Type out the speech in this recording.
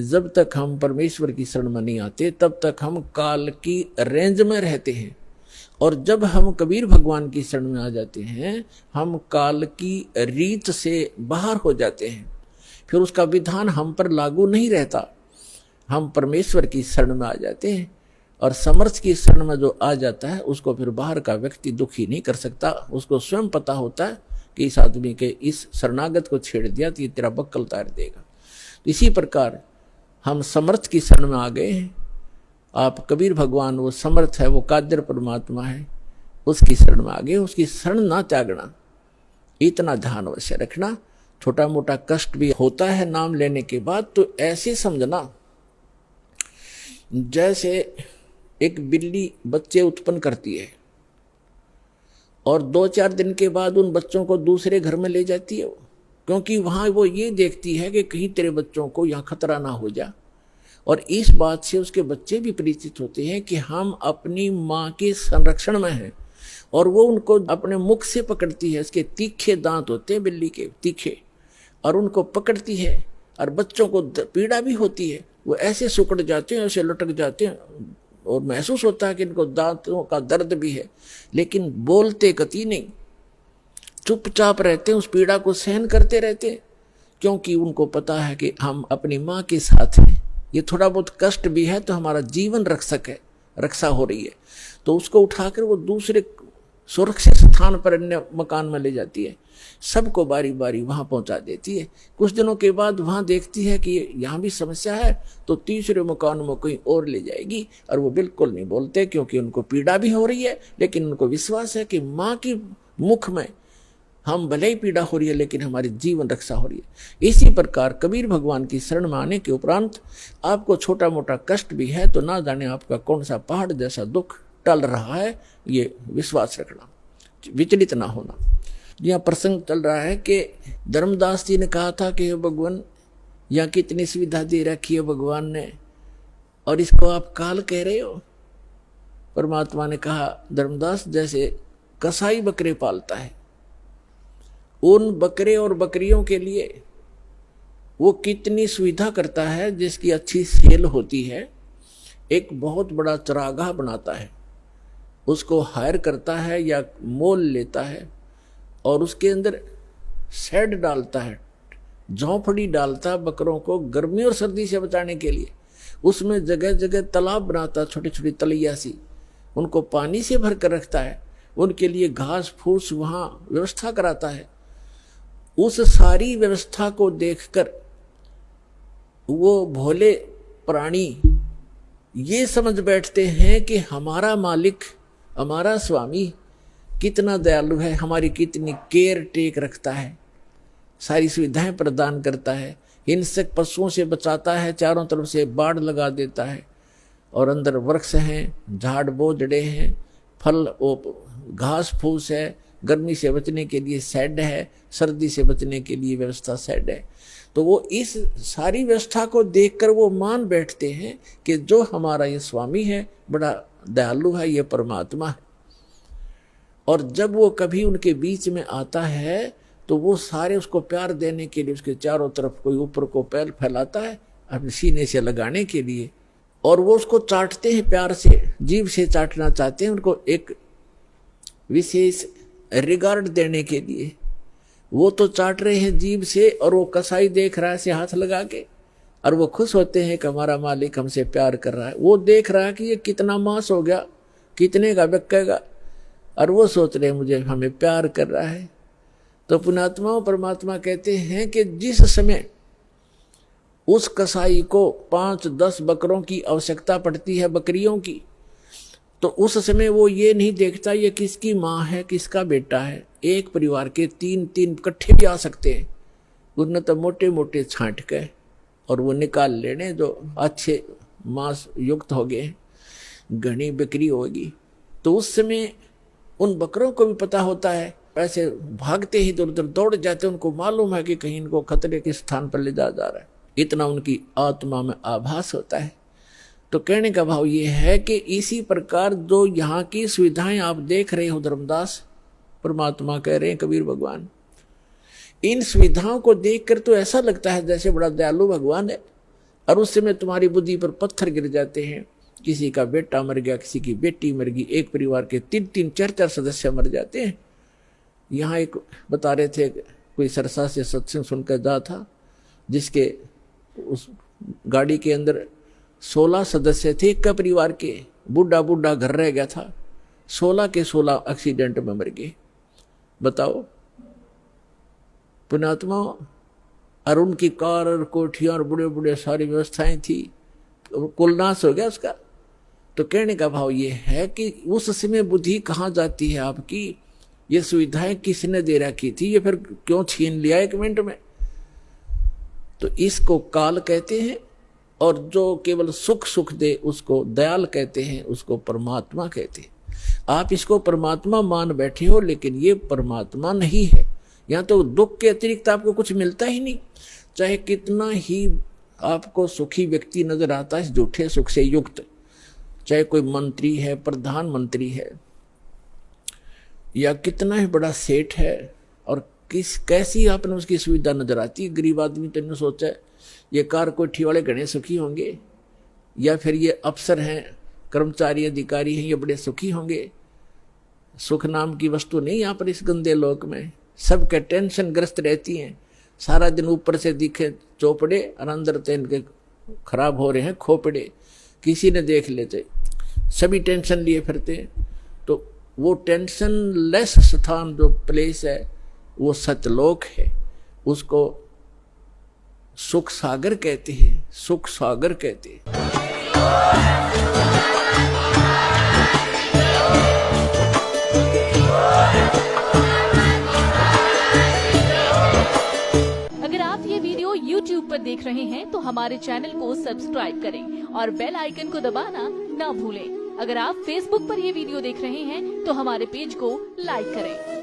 जब तक हम परमेश्वर की शरण में नहीं आते तब तक हम काल की रेंज में रहते हैं, और जब हम कबीर भगवान की शरण में आ जाते हैं हम काल की रीत से बाहर हो जाते हैं। फिर उसका विधान हम पर लागू नहीं रहता, हम परमेश्वर की शरण में आ जाते हैं। और समर्थ की शरण में जो आ जाता है उसको फिर बाहर का व्यक्ति दुखी नहीं कर सकता। उसको स्वयं पता होता है कि इस आदमी के इस शरणागत को छेड़ दिया तो ये तेरा बक्कल उतार देगा। तो इसी प्रकार हम समर्थ की शरण में आ गए हैं। आप कबीर भगवान वो समर्थ है, वो कादर परमात्मा है, उसकी शरण में आ गए। उसकी शरण ना त्यागना, इतना ध्यान अवश्य रखना। छोटा मोटा कष्ट भी होता है नाम लेने के बाद, तो ऐसे समझना जैसे एक बिल्ली बच्चे उत्पन्न करती है और 2-4 दिन के बाद उन बच्चों को दूसरे घर में ले जाती है, क्योंकि वहां वो ये देखती है कि कहीं तेरे बच्चों को यहाँ खतरा ना हो जा। और इस बात से उसके बच्चे भी परिचित होते हैं कि हम अपनी माँ के संरक्षण में हैं, और वो उनको अपने मुख से पकड़ती है। उसके तीखे दांत होते हैं बिल्ली के, तीखे, और उनको पकड़ती है। और बच्चों को पीड़ा भी होती है, वो ऐसे सुकड़ जाते हैं, ऐसे लटक जाते हैं, और महसूस होता है कि इनको दांतों का दर्द भी है, लेकिन बोलते कति नहीं, चुपचाप रहते हैं, उस पीड़ा को सहन करते रहते हैं, क्योंकि उनको पता है कि हम अपनी माँ के साथ हैं। ये थोड़ा बहुत कष्ट भी है तो हमारा जीवन रक्षक है, रक्षा हो रही है। तो उसको उठाकर वो दूसरे सुरक्षित स्थान पर अन्य मकान में ले जाती है, सबको बारी बारी वहां पहुंचा देती है। कुछ दिनों के बाद वहां देखती है कि यहाँ भी समस्या है, तो तीसरे मकान में कहीं और ले जाएगी। और वो बिल्कुल नहीं बोलते, क्योंकि उनको पीड़ा भी हो रही है, लेकिन उनको विश्वास है कि माँ की मुख में हम भले ही पीड़ा हो रही है लेकिन हमारी जीवन रक्षा हो रही है। इसी प्रकार कबीर भगवान की शरण में आने के उपरांत आपको छोटा मोटा कष्ट भी है तो ना जाने आपका कौन सा पहाड़ जैसा दुख टल रहा है, ये विश्वास रखना, विचलित ना होना। यहाँ प्रसंग चल रहा है कि धर्मदास जी ने कहा था कि भगवान यहाँ कितनी सुविधा दे रखी है भगवान ने, और इसको आप काल कह रहे हो। परमात्मा ने कहा, धर्मदास जैसे कसाई बकरे पालता है, उन बकरे और बकरियों के लिए वो कितनी सुविधा करता है, जिसकी अच्छी सेल होती है। एक बहुत बड़ा चरागाह बनाता है, उसको हायर करता है या मोल लेता है, और उसके अंदर शेड डालता है, झोंपड़ी डालता है बकरों को गर्मी और सर्दी से बचाने के लिए। उसमें जगह जगह तालाब बनाता, छोटी छोटी तलैया सी, उनको पानी से भर कर रखता है, उनके लिए घास फूस वहाँ व्यवस्था कराता है। उस सारी व्यवस्था को देखकर वो भोले प्राणी ये समझ बैठते हैं कि हमारा मालिक, हमारा स्वामी कितना दयालु है, हमारी कितनी केयर टेक रखता है, सारी सुविधाएं प्रदान करता है, हिंसक पशुओं से बचाता है, चारों तरफ से बाड़ लगा देता है, और अंदर वृक्ष हैं, झाड़ बोझड़े हैं, फल घास फूस है, गर्मी से बचने के लिए शेड है, सर्दी से बचने के लिए व्यवस्था शेड है। तो वो इस सारी व्यवस्था को देखकर वो मान बैठते हैं कि जो हमारा ये स्वामी है बड़ा दयालु है, ये परमात्मा है। और जब वो कभी उनके बीच में आता है तो वो सारे उसको प्यार देने के लिए उसके चारों तरफ कोई ऊपर को पैर फैलाता है अपने सीने से लगाने के लिए, और वो उसको चाटते हैं, प्यार से जीभ से चाटना चाहते हैं, उनको एक विशेष रिगार्ड देने के लिए। वो तो चाट रहे हैं जीभ से, और वो कसाई देख रहा है से हाथ लगा के, और वो खुश होते हैं कि हमारा मालिक हमसे प्यार कर रहा है। वो देख रहा है कि ये कितना मांस हो गया, कितने का बिकेगा, और वो सोच रहे हैं मुझे हमें प्यार कर रहा है। तो पुण्यात्मा परमात्मा कहते हैं कि जिस समय उस कसाई को 5-10 बकरों की आवश्यकता पड़ती है, बकरियों की, तो उस समय वो ये नहीं देखता ये किसकी माँ है, किसका बेटा है। एक परिवार के 3-3 इकट्ठे भी आ सकते हैं, उनने तो मोटे मोटे छांट के और वो निकाल लेने जो अच्छे मांस युक्त हो गए, घनी बिक्री होगी। तो उस समय उन बकरों को भी पता होता है, ऐसे भागते ही इधर उधर दौड़ जाते, उनको मालूम है कि कहीं इनको खतरे के स्थान पर ले जा रहा है, इतना उनकी आत्मा में आभास होता है। तो कहने का भाव ये है कि इसी प्रकार जो यहाँ की सुविधाएं आप देख रहे हो, धर्मदास परमात्मा कह रहे हैं, कबीर भगवान, इन सुविधाओं को देखकर तो ऐसा लगता है जैसे बड़ा दयालु भगवान है, और उस समय तुम्हारी बुद्धि पर पत्थर गिर जाते हैं। किसी का बेटा मर गया, किसी की बेटी मर गई, एक परिवार के 3-3, 4-4 सदस्य मर जाते हैं। यहाँ एक बता रहे थे, कोई सरसा से सत्संग सुनकर जा था, जिसके उस गाड़ी के अंदर 16 सदस्य थे एक का परिवार के, बूढ़ा बूढ़ा घर रह गया था, 16 के 16 एक्सीडेंट में मर गए। बताओ पुण्यात्मा, और उनकी कार और कोठियां और बड़े बड़े सारी व्यवस्थाएं थी, कुल नाश हो गया उसका। तो कहने का भाव ये है कि उस समय बुद्धि कहाँ जाती है आपकी, ये सुविधाएं किसने दे रखी थी, ये फिर क्यों छीन लिया 1 मिनट में। तो इसको काल कहते हैं, और जो केवल सुख दे उसको दयाल कहते हैं, उसको परमात्मा कहते हैं। आप इसको परमात्मा मान बैठे हो, लेकिन ये परमात्मा नहीं है। यहाँ तो दुख के अतिरिक्त आपको कुछ मिलता ही नहीं। चाहे कितना ही आपको सुखी व्यक्ति नजर आता है इस झूठे सुख से युक्त, चाहे कोई मंत्री है, प्रधानमंत्री है, या कितना ही बड़ा सेठ है, और कैसी आपने उसकी सुविधा नजर आती है। गरीब आदमी तो इन्होंने सोचा है ये कार कोठी वाले घने सुखी होंगे, या फिर ये अफसर हैं, कर्मचारी अधिकारी हैं, ये बड़े सुखी होंगे। सुख नाम की वस्तु नहीं यहाँ पर इस गंदे लोक में। सबके टेंशन ग्रस्त रहती हैं, सारा दिन ऊपर से दिखे चौपड़े और अंदर से इनके खराब हो रहे हैं खोपड़े, किसी ने देख लेते, सभी टेंशन लिए फिरते। तो वो टेंशन लेस स्थान जो प्लेस है वो सतलोक है, उसको सुख सागर कहते हैं, सुख सागर कहते हैं। अगर आप ये वीडियो YouTube पर देख रहे हैं तो हमारे चैनल को सब्सक्राइब करें और बेल आइकन को दबाना ना भूलें। अगर आप Facebook पर ये वीडियो देख रहे हैं तो हमारे पेज को लाइक करें।